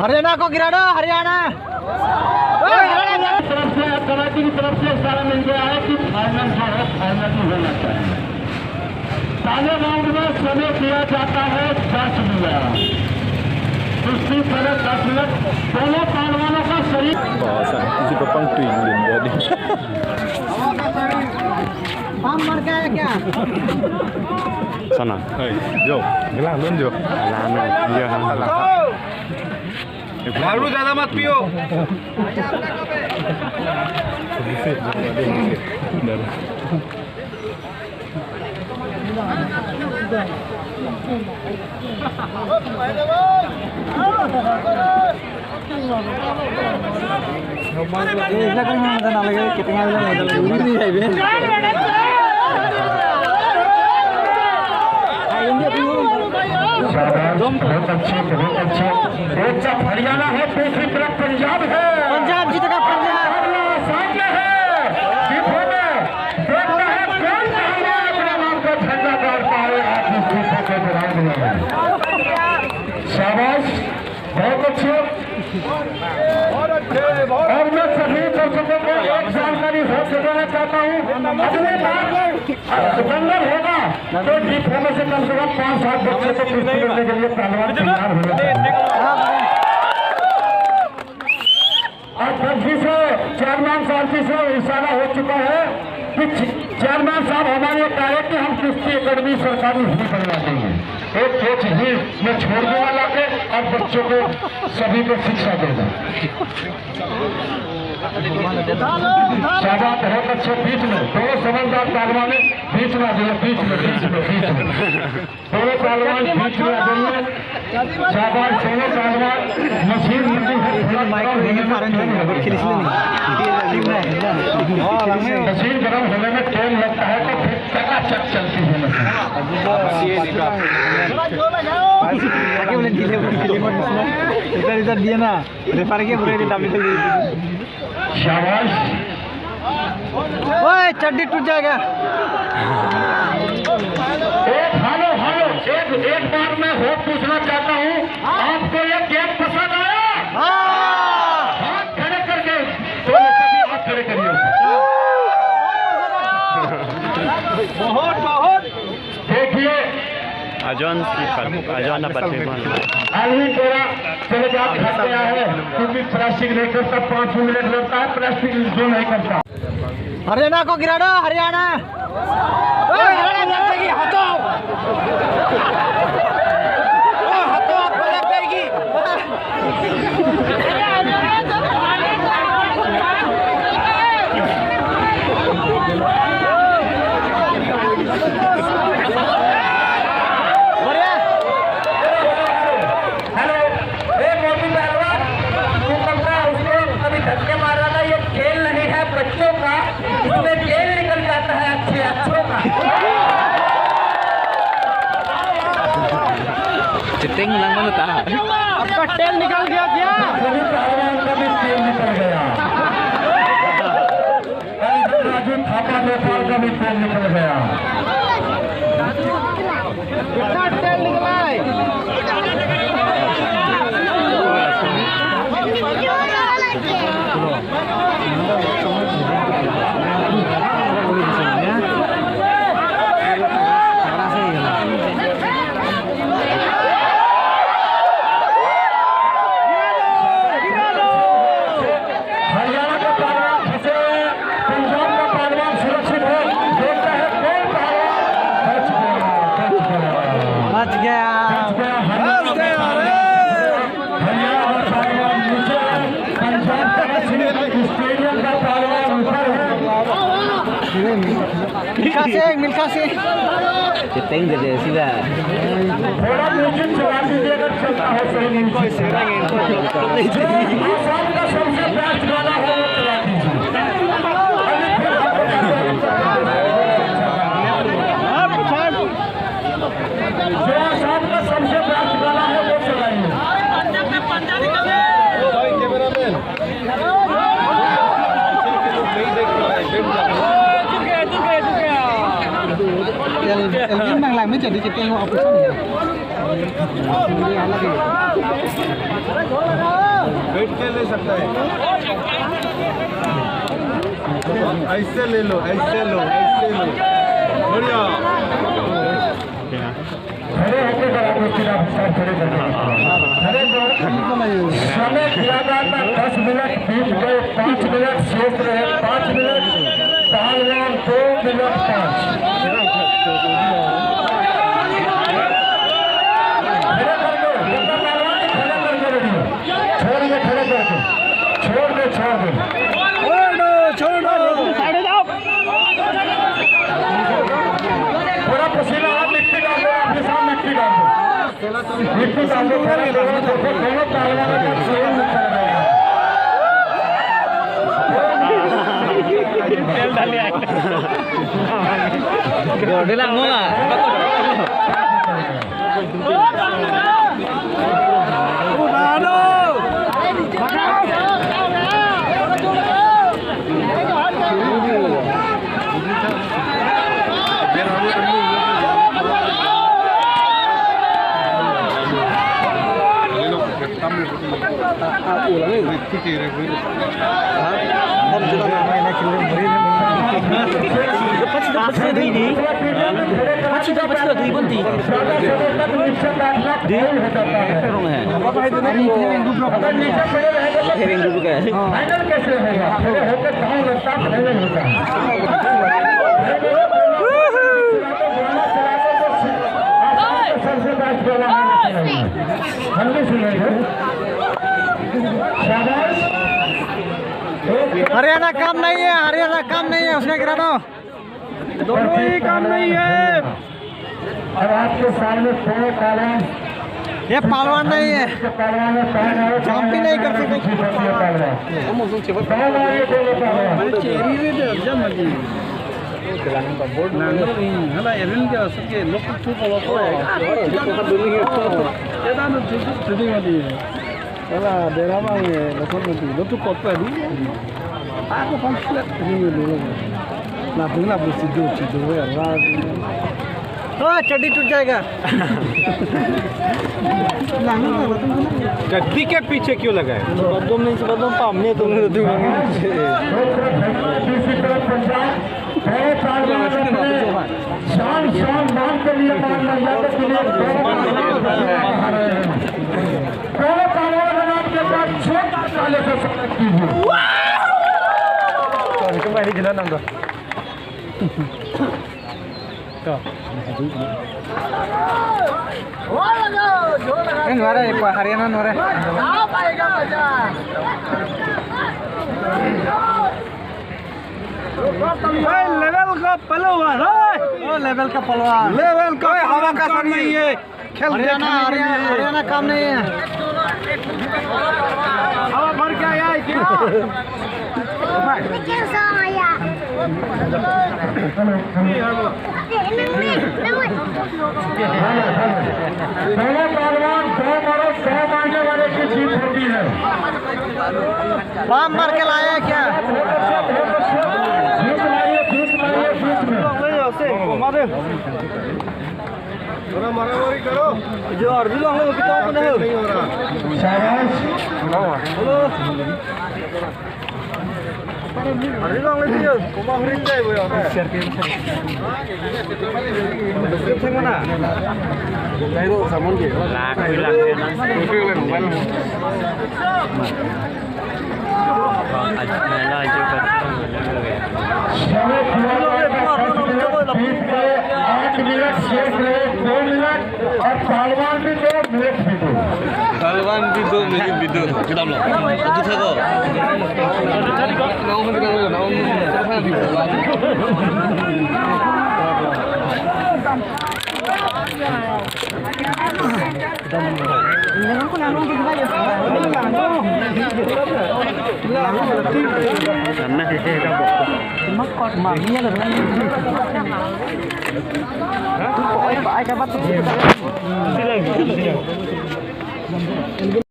हरियाणा को गिरा दो, हरियाणा। तरफ से कमेटी की तरफ से इशारा मिल गया है कि फाइनल जो है फाइनल ही होना चाहिए। पहले राउंड में समय दिया जाता है 10 मिनट, दूसरी तरफ 10 मिनट। दोनों पहलवानों का शरीर किसी को पंक्ति हम मर गए क्या? sana जो गला लून जो लाना ये हम दारू ज्यादा मत पियो। बहुत अच्छे बहुत अच्छे। एक तरफ हरियाणा है, दूसरी तरफ पंजाब है। पंजाब जीतेगा, पंजाब सामने है, देखता है कौन पहलवान अपने नाम का झंडा गाड़ पाए आप इस दूसरे के ग्राउंड में। शाबाश, बहुत अच्छे। और मैं सभी दर्शकों को एक जानकारी हो देना चाहता हूँ, अगले बार सिकंदर होगा तो डिपो में से कम 5-7 बच्चे को कुश्ती करने के लिए पहलवान तैयार होना चाहिए। और जल्दी से चेयरमैन साहब जी से इशारा हो चुका है कि चेयरमैन साहब हमारे कह रहे कि हम कुश्ती अकेडमी सरकारी ही बनवा देंगे। एक कोच ही मैं छोड़ दूंगा लाके, अब बच्चों को सभी को शिक्षा देगा। शाबाश, बहुत अच्छे। बीच में दोनों समझदार पहलवान बीच में जो बीच में दोनों पहलवान बीच में आ जाइए। शाबाश, दोनों पहलवान मशीन मशीन गर्म होने में टाइम लगता है तो फिर चकाचक चलती है मशीन। इधर दिया ना रेफर के पूरे दाम निकल गई। शाबाश, ओए चड्डी टूट जाएगा। एक बार मैं हो पूछना चाहता हूँ, आपको ये गेम पसंद आया? हाथ खड़े करके सभी हाथ खड़े करिए। बहुत बहुत देखिए अजवान आदमी तेरा चले जाओ घर पे आए, क्योंकि प्लास्टिक नहीं करता, 5 मिनट लगता है, प्लास्टिक जो नहीं करता। हरियाणा को गिरा दो, हरियाणा। चिटिंग लंग में था, आपका टेल निकल गया क्या? कभी तेल निकल गया। राजू थापा नेपाल का भी तेल निकल गया। कितना टेल निकला है? बच गया। मिल्खा से चिटिंग दे दे सीधा। थोड़ा म्यूजिक चला दीजिए अगर चलता हो सही। सबसे बेस्ट गाना है वो चला दीजिए। सबसे बेस्ट गाना है वो चलाइए। Elvin đang làm mấy trận đi chụp tên họ option này. बैठ के ले सकता है, ऐसे ले लो, ऐसे लो, ऐसे लो, बढ़िया। खड़े होकर करा मुश्किल आप सब खड़े करके खड़े समय दिया जाता 10 मिनट, 20 मिनट, 5 मिनट शेष रहे 5 मिनट, पहलवान 2 मिनट 5। खड़े कर दो, पहलवान खड़े करके रेडी छोड़ दे, खड़े करके छोड़ दे, छोड़ दे, छोड़ दो, साइड जाओ। पूरा पसीना आप मिट्टी डाल दो, आपके सामने मिट्टी डाल दो, मिट्टी डाल दो, दोनों पहलवानों का सेम कर रहेगा। तेल डाल लिया है लांगोला हरियाणा काम नहीं है, हरियाणा काम नहीं है, उसने गिरा दो, दोनों ही काम नहीं है। और आपके सामने पहलवान, ये पहलवान नहीं है, जंप भी नहीं कर सकते। चड्डी टूट जाएगा। गद्दी के पीछे क्यों लगा है? बदम नहीं से बदम पामने तुम शान मान के लिए हरियाणा नोरे लेवल का पहलवान, लेवल का पहलवान, लेवल का हवा का काम नहीं है, हरियाणा काम नहीं है। हवा भर के आया पहले पहलवान 100 मारो, 100 मारने वाले की जीत होती है। बाम मार के लाया है क्या? मारामारी करो, जो अर्जुन हम लोग कितना नहीं हो रहा। शाबाश, अर्जुन हम लोग जो कोमा हरिन जाए वो यार कितना ना नहीं तो सामान के लाख है ना आज मेला जो करता हूँ 8 मिनट शेष रहे 2 मिनट और पहलवान भी 2 मिनट भी 2 पहलवान भी 2 मिनट भी 2 कितना लो Hah?